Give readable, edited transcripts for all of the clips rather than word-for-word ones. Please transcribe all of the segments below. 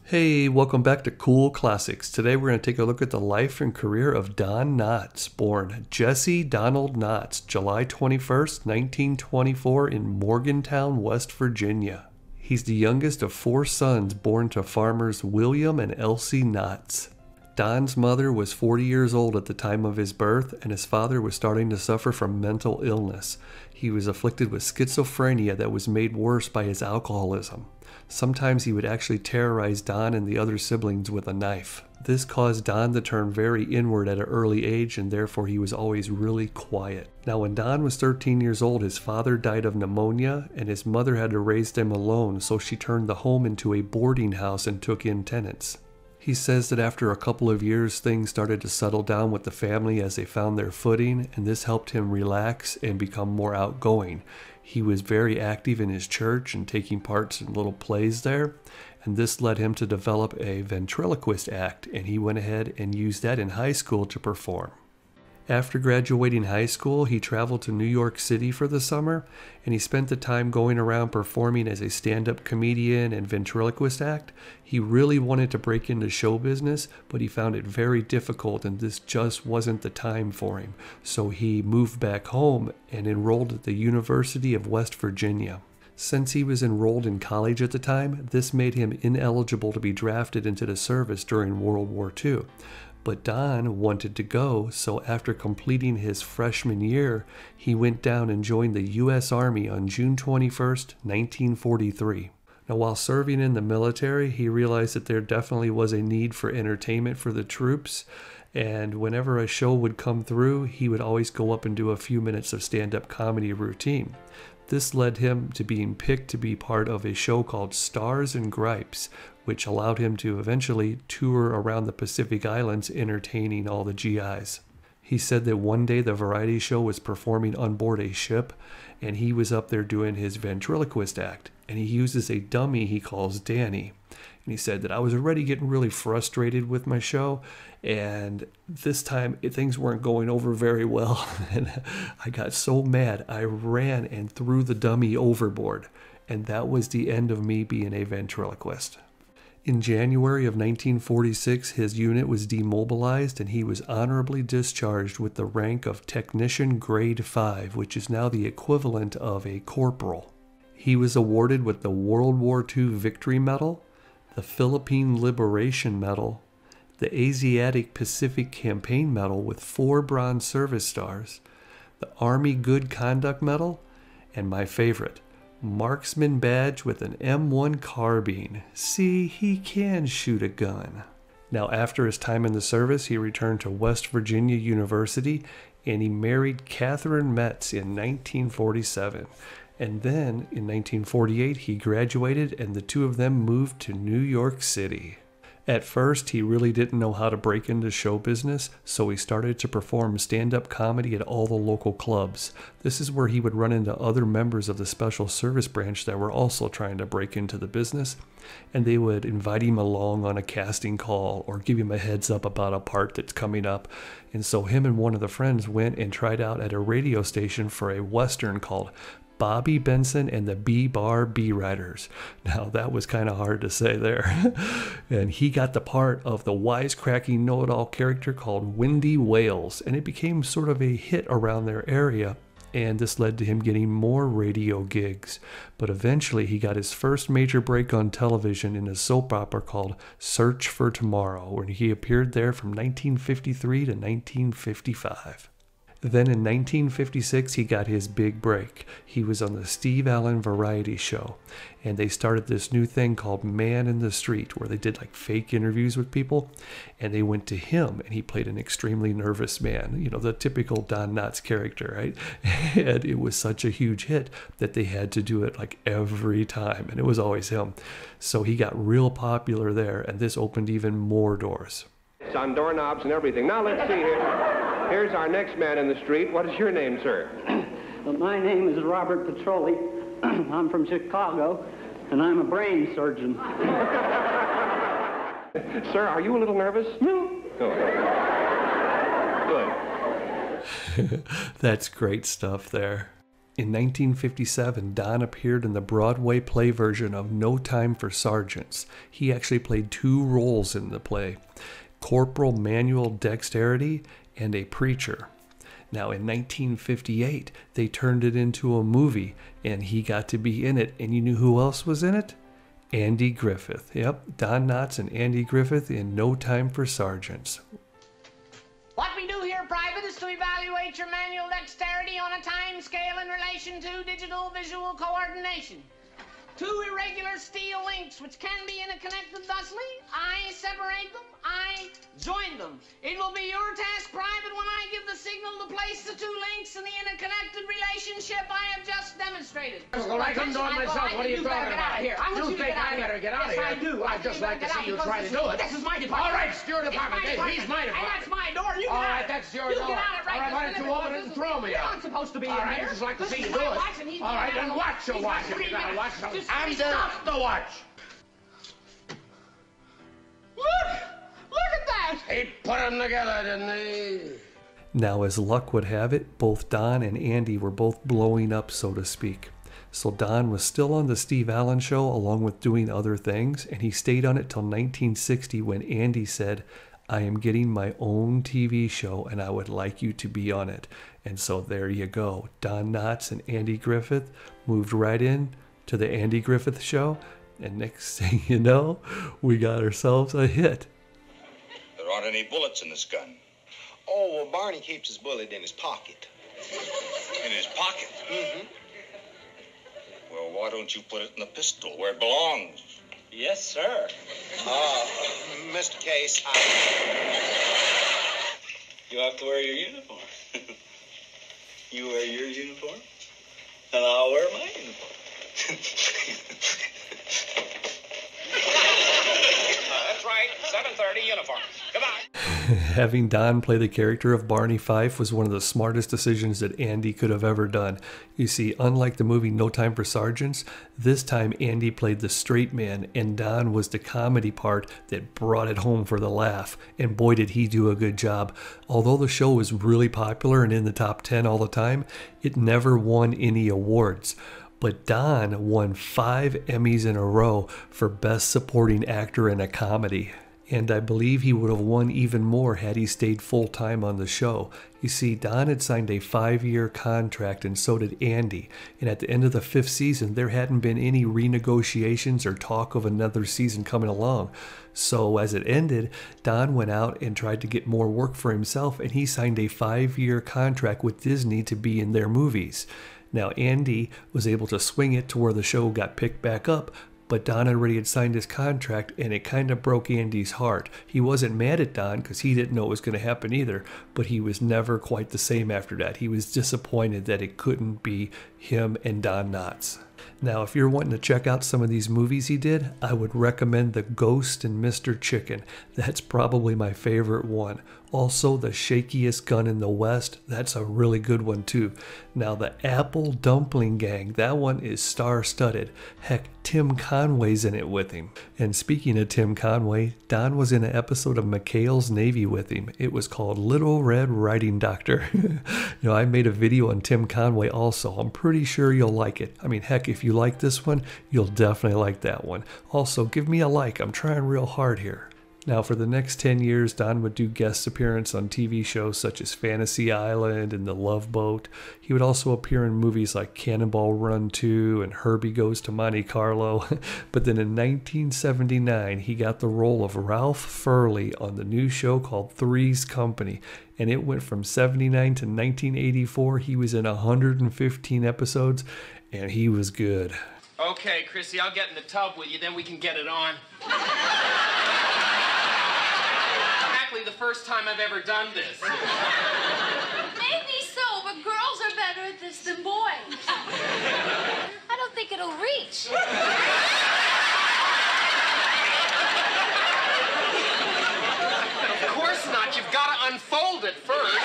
Hey, welcome back to Cool Classics. Today we're going to take a look at the life and career of Don Knotts, born Jesse Donald Knotts, July 21st, 1924 in Morgantown, West Virginia. He's the youngest of four sons born to farmers William and Elsie Knotts. Don's mother was 40 years old at the time of his birth, and his father was starting to suffer from mental illness. He was afflicted with schizophrenia that was made worse by his alcoholism. Sometimes he would actually terrorize Don and the other siblings with a knife. This caused Don to turn very inward at an early age, and therefore he was always really quiet. Now, when Don was 13 years old, his father died of pneumonia, and his mother had to raise them alone, so she turned the home into a boarding house and took in tenants. He says that after a couple of years, things started to settle down with the family as they found their footing, and this helped him relax and become more outgoing. He was very active in his church and taking parts in little plays there, and this led him to develop a ventriloquist act, and he went ahead and used that in high school to perform. After graduating high school, he traveled to New York City for the summer, and he spent the time going around performing as a stand-up comedian and ventriloquist act. He really wanted to break into show business, but he found it very difficult, and this just wasn't the time for him. So he moved back home and enrolled at the University of West Virginia. Since he was enrolled in college at the time, this made him ineligible to be drafted into the service during World War II. But Don wanted to go, so after completing his freshman year, he went down and joined the U.S. Army on June 21st, 1943. Now, while serving in the military, he realized that there definitely was a need for entertainment for the troops, and whenever a show would come through, he would always go up and do a few minutes of stand-up comedy routine. This led him to being picked to be part of a show called Stars and Gripes, which allowed him to eventually tour around the Pacific Islands entertaining all the GIs. He said that one day the variety show was performing on board a ship, and he was up there doing his ventriloquist act, and he uses a dummy he calls Danny. And he said that I was already getting really frustrated with my show, and this time things weren't going over very well, and I got so mad I ran and threw the dummy overboard, and that was the end of me being a ventriloquist. In January of 1946, his unit was demobilized and he was honorably discharged with the rank of Technician Grade 5, which is now the equivalent of a corporal. He was awarded with the World War II Victory Medal, the Philippine Liberation Medal, the Asiatic Pacific Campaign Medal with 4 Bronze Service Stars, the Army Good Conduct Medal, and my favorite, Marksman Badge with an M1 carbine. See, he can shoot a gun. Now, after his time in the service, he returned to West Virginia University, and he married Catherine Metz in 1947. And then, in 1948, he graduated, and the two of them moved to New York City. At first, he really didn't know how to break into show business, so he started to perform stand-up comedy at all the local clubs. This is where he would run into other members of the Special Service Branch that were also trying to break into the business, and they would invite him along on a casting call or give him a heads up about a part that's coming up. And so him and one of the friends went and tried out at a radio station for a Western called Bobby Benson and the B-Bar B-Riders. Now, that was kind of hard to say there. And he got the part of the wisecracking know-it-all character called Windy Wales, and it became sort of a hit around their area, and this led to him getting more radio gigs. But eventually, he got his first major break on television in a soap opera called Search for Tomorrow, where he appeared there from 1953 to 1955. Then in 1956, he got his big break. He was on the Steve Allen Variety Show, and they started this new thing called Man in the Street, where they did like fake interviews with people, and they went to him, and he played an extremely nervous man, you know, the typical Don Knotts character, right? And it was such a huge hit that they had to do it like every time, and it was always him. So he got real popular there, and this opened even more doors. It's on doorknobs and everything. Now let's see here. Here's our next man in the street. What is your name, sir? Well, my name is Robert Petroli. I'm from Chicago, and I'm a brain surgeon. Sir, are you a little nervous? No. Good. That's great stuff there. In 1957, Don appeared in the Broadway play version of No Time for Sergeants. He actually played 2 roles in the play, Corporal Manuel Dexterity and a preacher. Now in 1958, they turned it into a movie, and he got to be in it. And you knew who else was in it? Andy Griffith. Yep, Don Knotts and Andy Griffith in No Time for Sergeants. What we do here, Private, is to evaluate your manual dexterity on a time scale in relation to digital visual coordination. 2 irregular steel links which can be interconnected thusly. I separate them, I join them. It will be your task, Private, when I give the signal to place the 2 links in the interconnected relationship I have just demonstrated. Well, I couldn't do it myself. What are you talking about? Here. I want you to get out of here. better get out of here. Yes, I do. I'd just like to see you try to do it. This is my department. All right, it's your department. He's my department. And that's my door. You All get right, out. that's your You door. get out of right All right, why don't you open it and throw me You're out? not supposed to be All in right, here. I'd just like to This see is you do my it. watch, and he's All right, getting then out. watch your He's watch. got You 3 gotta minutes. watch something. Just I'm stop. the watch. Look at that. He put them together, didn't he? Now, as luck would have it, both Don and Andy were both blowing up, so to speak. So Don was still on the Steve Allen Show along with doing other things, and he stayed on it till 1960 when Andy said, I am getting my own TV show and I would like you to be on it. And so there you go. Don Knotts and Andy Griffith moved right in to the Andy Griffith Show, and next thing you know, we got ourselves a hit. There aren't any bullets in this gun. Oh, well, Barney keeps his bullet in his pocket. In his pocket? Mm-hmm. Well, why don't you put it in the pistol where it belongs? Yes, sir. Mr. Case, You have to wear your uniform. You wear your uniform, and I'll wear my uniform. That's right, 7:30 uniform. Come on. Having Don play the character of Barney Fife was one of the smartest decisions that Andy could have ever done. You see, unlike the movie No Time for Sergeants, this time Andy played the straight man and Don was the comedy part that brought it home for the laugh. And boy, did he do a good job. Although the show was really popular and in the top 10 all the time, it never won any awards. But Don won 5 Emmys in a row for Best Supporting Actor in a Comedy. And I believe he would have won even more had he stayed full-time on the show. You see, Don had signed a 5-year contract and so did Andy. And at the end of the 5th season, there hadn't been any renegotiations or talk of another season coming along. So as it ended, Don went out and tried to get more work for himself, and he signed a 5-year contract with Disney to be in their movies. Now, Andy was able to swing it to where the show got picked back up, but Don already had signed his contract, and it kind of broke Andy's heart. He wasn't mad at Don because he didn't know it was going to happen either, but he was never quite the same after that. He was disappointed that it couldn't be him and Don Knotts. Now, if you're wanting to check out some of these movies he did, I would recommend The Ghost and Mr. Chicken. That's probably my favorite one. Also, The Shakiest Gun in the West. That's a really good one too. Now, The Apple Dumpling Gang. That one is star-studded. Heck, Tim Conway's in it with him. And speaking of Tim Conway, Don was in an episode of McHale's Navy with him. It was called Little Red Riding Doctor. I made a video on Tim Conway also. I'm pretty sure you'll like it. I mean, heck, if you like this one, you'll definitely like that one. Also, give me a like. I'm trying real hard here. Now, for the next 10 years, Don would do guest appearances on TV shows such as Fantasy Island and The Love Boat. He would also appear in movies like Cannonball Run 2 and Herbie Goes to Monte Carlo. But then in 1979, he got the role of Ralph Furley on the new show called Three's Company. And it went from 79 to 1984. He was in 115 episodes, and he was good. Okay, Chrissy, I'll get in the tub with you, then we can get it on. Exactly the first time I've ever done this. Maybe so, but girls are better at this than boys. I don't think it'll reach. Of course not. You've got to unfold it first.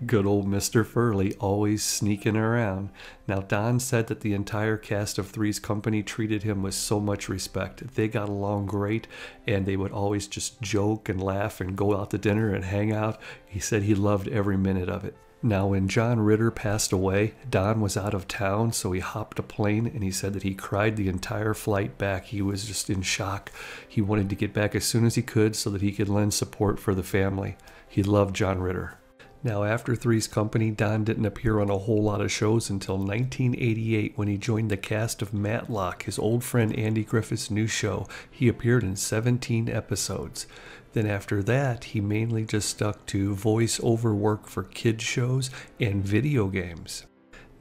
Good old Mr. Furley, always sneaking around. Now, Don said that the entire cast of Three's Company treated him with so much respect. They got along great, and they would always just joke and laugh and go out to dinner and hang out. He said he loved every minute of it. Now, when John Ritter passed away, Don was out of town, so he hopped a plane, and he said that he cried the entire flight back. He was just in shock. He wanted to get back as soon as he could so that he could lend support for the family. He loved John Ritter. Now, after Three's Company, Don didn't appear on a whole lot of shows until 1988 when he joined the cast of Matlock, his old friend Andy Griffith's new show. He appeared in 17 episodes. Then after that, he mainly just stuck to voice-over work for kids shows and video games.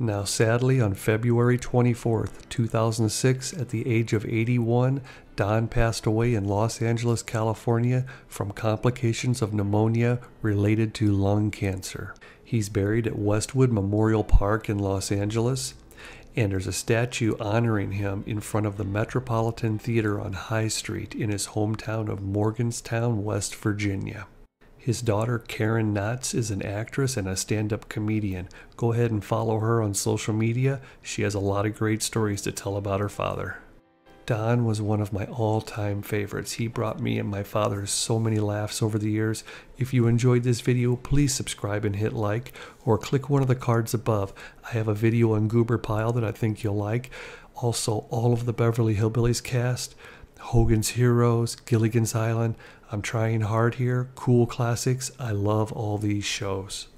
Now, sadly, on February 24th, 2006, at the age of 81, Don passed away in Los Angeles, California from complications of pneumonia related to lung cancer. He's buried at Westwood Memorial Park in Los Angeles, and there's a statue honoring him in front of the Metropolitan Theater on High Street in his hometown of Morgantown, West Virginia. His daughter, Karen Knotts, is an actress and a stand-up comedian. Go ahead and follow her on social media. She has a lot of great stories to tell about her father. Don was one of my all-time favorites. He brought me and my father so many laughs over the years. If you enjoyed this video, please subscribe and hit like, or click one of the cards above. I have a video on Goober Pile that I think you'll like. Also, all of the Beverly Hillbillies cast, Hogan's Heroes, Gilligan's Island. I'm trying hard here. Cool classics. I love all these shows.